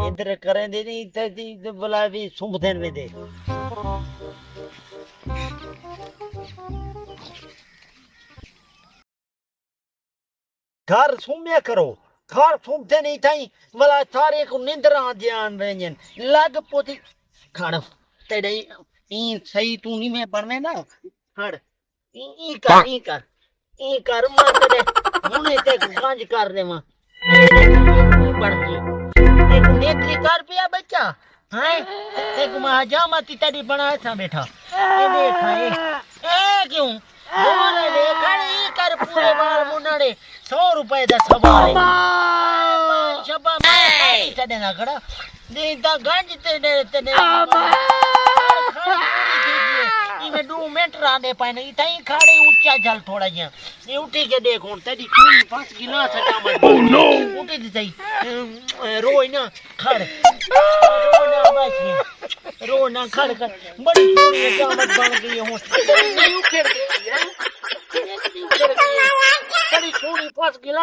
इधर करें दे नहीं इधर बोला भी सुबह देन में दे घर सुम्या करो घर सुमते नहीं थाई बोला सारे को निंद्रा ध्यान रंजन लग पोती खड़ तेरे ई सही तू नहीं मैं बनवे ना खड़ ई कर मैं तेरे हुने ते गंज कर दे मां बढ़ती एक नेत्री कर पिया बच्चा हैं एक महाजामा तितड़ी बना था बैठा ये देखा ए क्यों बोले देखा नहीं कर पूरे बाल मुन्नड़े 100 रुपए दा सवाल शबा मैं चढ़े ना खड़ा देता गंज तेरे इमे 2 मिनट रांदे पाने इताई खाड़े ऊंचा जल थोड़ा जिया ये उठी के देख हुन तेरी खून 5 गिलास हटा मत ओह नो उठी दी सही रोई ना खड़ रो ना खड़ कर बड़ी सोनी जामत बन गई हूं नहीं उखेड़ गई है बड़ी सोनी 5 गिलास